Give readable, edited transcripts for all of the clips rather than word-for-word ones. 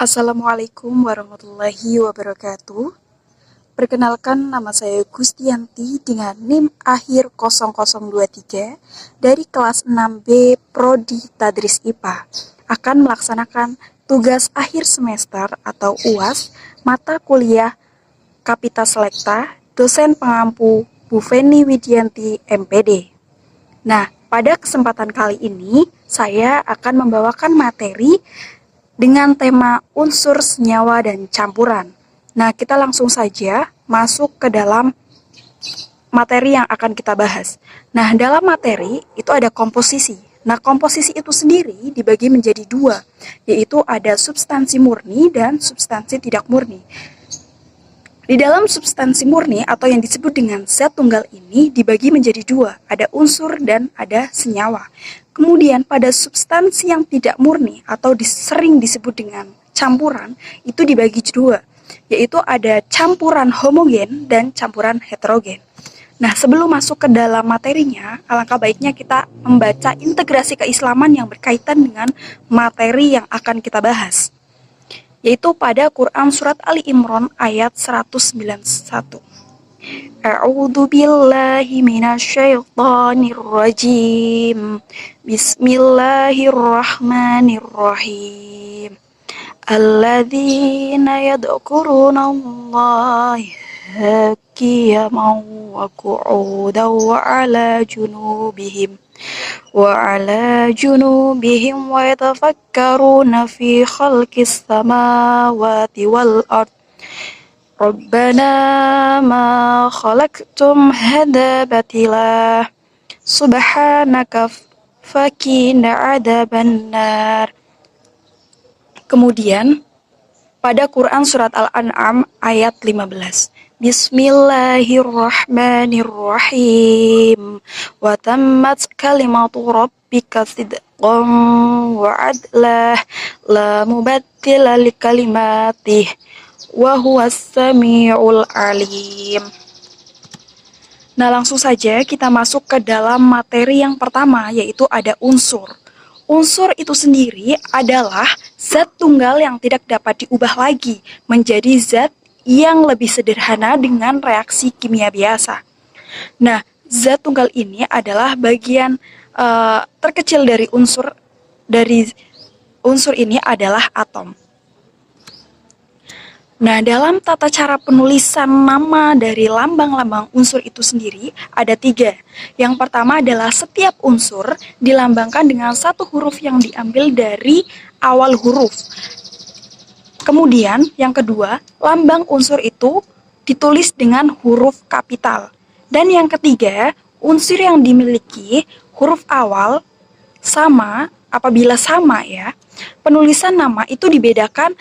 Assalamualaikum warahmatullahi wabarakatuh. Perkenalkan, nama saya Gustianti dengan NIM akhir 0023 dari kelas 6B Prodi Tadris IPA. Akan melaksanakan tugas akhir semester atau UAS mata kuliah Kapita Selekta, dosen pengampu Bu Feni Widianti MPD. Nah, pada kesempatan kali ini saya akan membawakan materi dengan tema unsur senyawa dan campuran. Nah, kita langsung saja masuk ke dalam materi yang akan kita bahas. Nah, dalam materi itu ada komposisi. Nah, komposisi itu sendiri dibagi menjadi dua, yaitu ada substansi murni dan substansi tidak murni. Di dalam substansi murni atau yang disebut dengan zat tunggal ini dibagi menjadi dua, ada unsur dan ada senyawa. Kemudian pada substansi yang tidak murni atau sering disebut dengan campuran itu dibagi dua, yaitu ada campuran homogen dan campuran heterogen. Nah, sebelum masuk ke dalam materinya, alangkah baiknya kita membaca integrasi keislaman yang berkaitan dengan materi yang akan kita bahas, yaitu pada Quran Surat Ali Imran ayat 191. A'udzu billahi minasyaitonir rajim. Bismillahirrahmanirrahim. Alladzina yadhkurunallaha qiyaman wa qu'udan wa 'ala junubihim wa yatafakkaruna fi khalqis samawati wal ard. Rabbana ma khalaqtum hadza batila subhanaka faqina adzabannar. Kemudian pada Quran Surat Al-An'am ayat 15. Bismillahirrahmanirrahim. Wa tammat kalimatu rabbika sidqan wa adlah la mubaddila li kalimatih wa huwas samiul alim. Nah, langsung saja kita masuk ke dalam materi yang pertama, yaitu ada unsur. Unsur itu sendiri adalah zat tunggal yang tidak dapat diubah lagi menjadi zat yang lebih sederhana dengan reaksi kimia biasa. Nah, zat tunggal ini adalah bagian terkecil dari unsur ini adalah atom. Nah, dalam tata cara penulisan nama dari lambang-lambang unsur itu sendiri ada 3. Yang pertama adalah setiap unsur dilambangkan dengan satu huruf yang diambil dari awal huruf. Kemudian yang kedua, lambang unsur itu ditulis dengan huruf kapital. Dan yang ketiga, unsur yang dimiliki huruf awal sama, apabila sama ya, penulisan nama itu dibedakan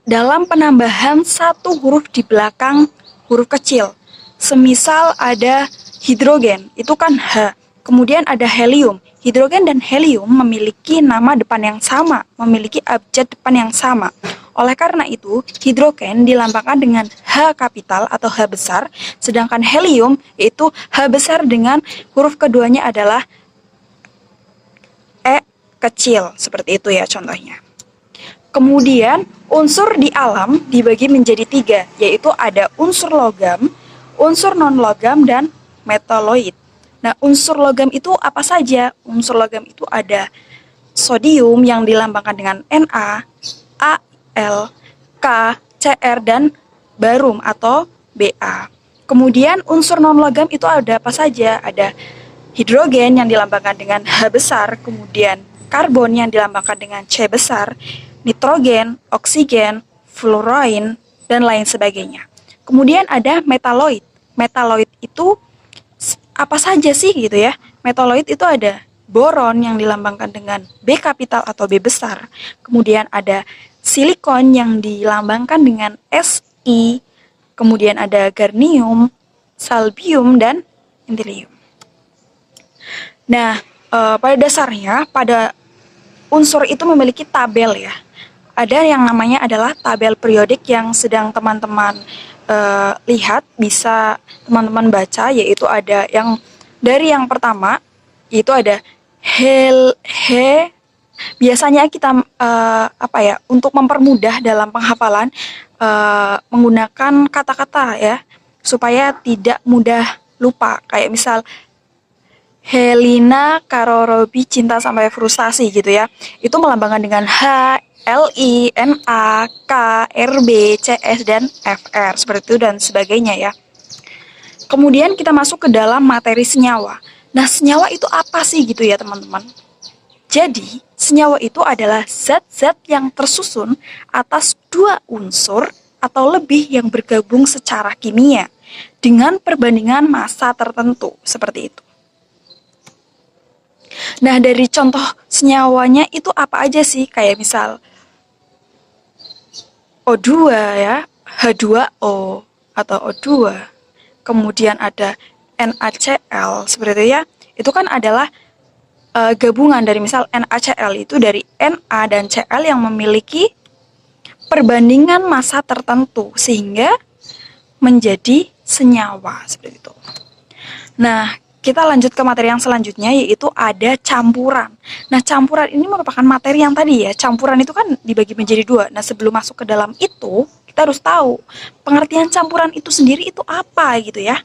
dalam penambahan satu huruf di belakang huruf kecil. Semisal ada hidrogen, itu kan H. Kemudian ada helium. Hidrogen dan helium memiliki nama depan yang sama, memiliki abjad depan yang sama. Oleh karena itu, hidrogen dilambangkan dengan H kapital atau H besar, sedangkan helium yaitu H besar dengan huruf keduanya adalah E kecil, seperti itu ya contohnya. Kemudian unsur di alam dibagi menjadi 3, yaitu ada unsur logam, unsur non-logam, dan metaloid. Nah, unsur logam itu apa saja? Unsur logam itu ada sodium yang dilambangkan dengan Na, Al, K, Cr, dan barum atau Ba. Kemudian unsur non-logam itu ada apa saja? Ada hidrogen yang dilambangkan dengan H besar, kemudian karbon yang dilambangkan dengan C besar, nitrogen, oksigen, fluorine, dan lain sebagainya. Kemudian ada metaloid. Metaloid itu apa saja sih gitu ya? Metaloid itu ada boron yang dilambangkan dengan B kapital atau B besar. Kemudian ada silikon yang dilambangkan dengan Si. Kemudian ada germanium, salbium, dan interium. Nah, pada dasarnya pada unsur itu memiliki tabel ya. Ada yang namanya adalah tabel periodik yang sedang teman-teman lihat, bisa teman-teman baca, yaitu ada yang dari yang pertama, yaitu ada biasanya kita untuk mempermudah dalam penghafalan menggunakan kata-kata ya supaya tidak mudah lupa. Kayak misal Helena Karo Robi cinta sampai frustasi gitu ya. Itu melambangkan dengan H, L, I, N, A, K, R, B, C, S, dan F, R. Seperti itu dan sebagainya ya. Kemudian kita masuk ke dalam materi senyawa. Nah, senyawa itu apa sih gitu ya teman-teman? Jadi, senyawa itu adalah zat-zat yang tersusun atas dua unsur atau lebih yang bergabung secara kimia dengan perbandingan massa tertentu, seperti itu. Nah, dari contoh senyawanya itu apa aja sih? Kayak misal O2 ya, H2O atau O2. Kemudian ada NaCl, seperti itu ya. Itu kan adalah gabungan dari misal NaCl itu dari Na dan Cl yang memiliki perbandingan massa tertentu sehingga menjadi senyawa, seperti itu. Nah, kita lanjut ke materi yang selanjutnya, yaitu ada campuran. Nah, campuran ini merupakan materi yang tadi ya, campuran itu kan dibagi menjadi dua. Nah, sebelum masuk ke dalam itu, kita harus tahu pengertian campuran itu sendiri itu apa gitu ya.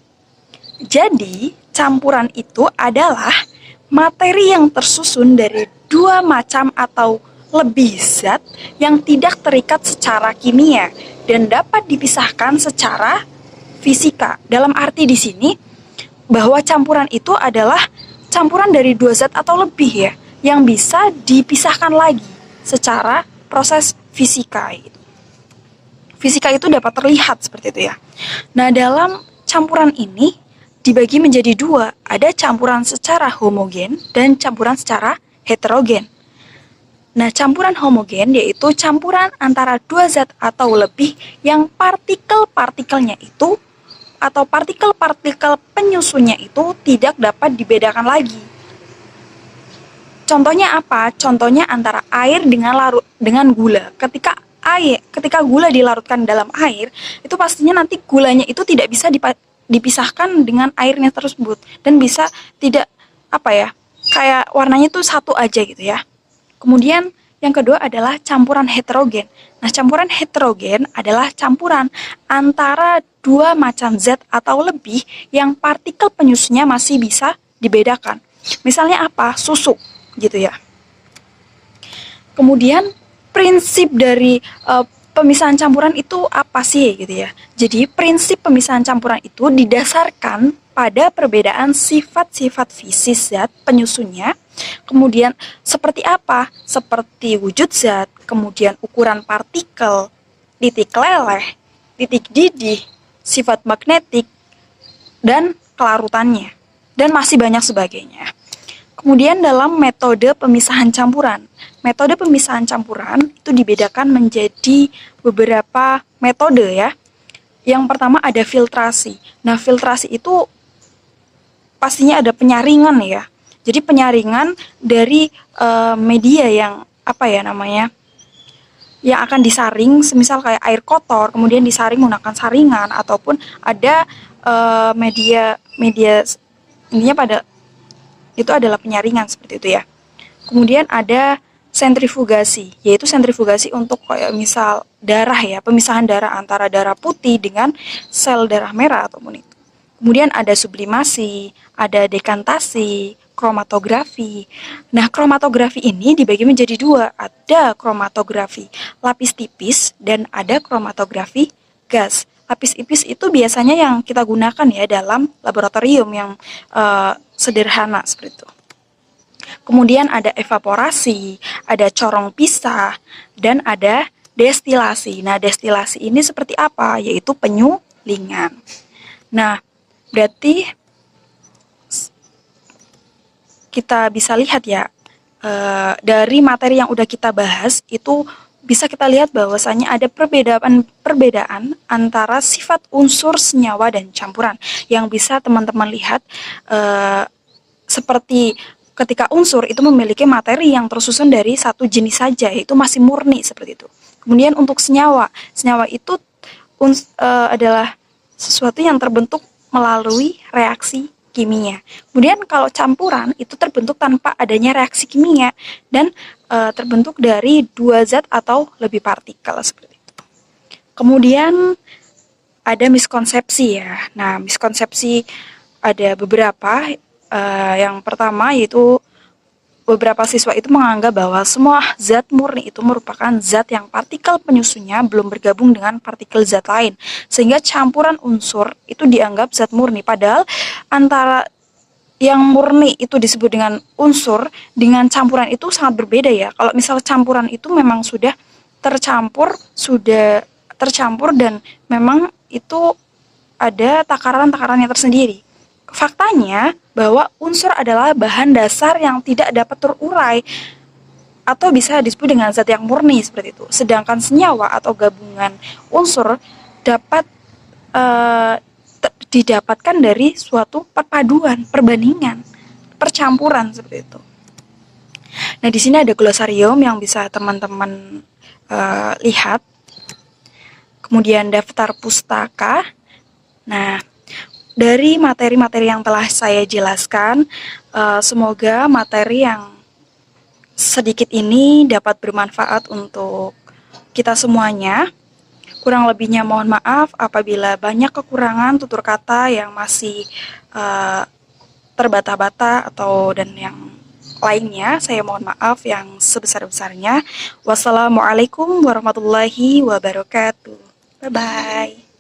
Jadi, campuran itu adalah materi yang tersusun dari dua macam atau lebih zat yang tidak terikat secara kimia dan dapat dipisahkan secara fisika. Dalam arti di sini, bahwa campuran itu adalah campuran dari dua zat atau lebih ya, yang bisa dipisahkan lagi secara proses fisika. Fisika itu dapat terlihat seperti itu ya. Nah, dalam campuran ini dibagi menjadi dua, ada campuran secara homogen dan campuran secara heterogen. Nah, campuran homogen yaitu campuran antara dua zat atau lebih yang partikel-partikelnya itu atau partikel-partikel penyusunnya itu tidak dapat dibedakan lagi. Contohnya apa? Contohnya antara air dengan gula. Ketika gula dilarutkan dalam air, itu pastinya nanti gulanya itu tidak bisa dipisahkan dengan airnya tersebut dan bisa tidak kayak warnanya itu satu aja gitu ya. Kemudian yang kedua adalah campuran heterogen. Nah, campuran heterogen adalah campuran antara dua macam zat atau lebih yang partikel penyusunnya masih bisa dibedakan. Misalnya apa? Susu, gitu ya. Kemudian prinsip dari pemisahan campuran itu apa sih, gitu ya. Jadi prinsip pemisahan campuran itu didasarkan pada perbedaan sifat-sifat fisik zat penyusunnya. Kemudian seperti apa? Seperti wujud zat, kemudian ukuran partikel, titik leleh, titik didih, sifat magnetik, dan kelarutannya, dan masih banyak sebagainya. Kemudian dalam metode pemisahan campuran. Metode pemisahan campuran itu dibedakan menjadi beberapa metode ya. Yang pertama ada filtrasi. Nah, filtrasi itu pastinya ada penyaringan ya. Jadi penyaringan dari media yang yang akan disaring, semisal kayak air kotor, kemudian disaring menggunakan saringan, ataupun ada media intinya pada itu adalah penyaringan seperti itu ya. Kemudian ada sentrifugasi, yaitu sentrifugasi untuk kayak misal darah ya, pemisahan darah antara darah putih dengan sel darah merah ataupun itu. Kemudian ada sublimasi, ada dekantasi, kromatografi. Nah, kromatografi ini dibagi menjadi dua. Ada kromatografi lapis tipis dan ada kromatografi gas. Lapis tipis itu biasanya yang kita gunakan ya dalam laboratorium yang sederhana seperti itu. Kemudian ada evaporasi, ada corong pisah, dan ada destilasi. Nah, destilasi ini seperti apa? Yaitu penyulingan. Nah, berarti kita bisa lihat ya, dari materi yang udah kita bahas itu bisa kita lihat bahwasanya ada perbedaan antara sifat unsur senyawa dan campuran yang bisa teman-teman lihat seperti ketika unsur itu memiliki materi yang tersusun dari satu jenis saja, yaitu masih murni seperti itu. Kemudian untuk senyawa itu adalah sesuatu yang terbentuk melalui reaksi kimia. Kemudian kalau campuran itu terbentuk tanpa adanya reaksi kimia dan terbentuk dari dua zat atau lebih partikel seperti itu. Kemudian ada miskonsepsi ya. Nah, miskonsepsi ada beberapa. Yang pertama yaitu beberapa siswa itu menganggap bahwa semua zat murni itu merupakan zat yang partikel penyusunnya belum bergabung dengan partikel zat lain. Sehingga campuran unsur itu dianggap zat murni. Padahal antara yang murni itu disebut dengan unsur, dengan campuran itu sangat berbeda ya. Kalau misal campuran itu memang sudah tercampur dan memang itu ada takaran-takarannya tersendiri. Faktanya bahwa unsur adalah bahan dasar yang tidak dapat terurai atau bisa disebut dengan zat yang murni seperti itu. Sedangkan senyawa atau gabungan unsur dapat didapatkan dari suatu perpaduan, perbandingan, percampuran seperti itu. Nah, di sini ada glosarium yang bisa teman-teman lihat. Kemudian daftar pustaka. Nah, dari materi-materi yang telah saya jelaskan, semoga materi yang sedikit ini dapat bermanfaat untuk kita semuanya. Kurang lebihnya mohon maaf apabila banyak kekurangan tutur kata yang masih terbata-bata dan yang lainnya. Saya mohon maaf yang sebesar-besarnya. Wassalamualaikum warahmatullahi wabarakatuh. Bye-bye.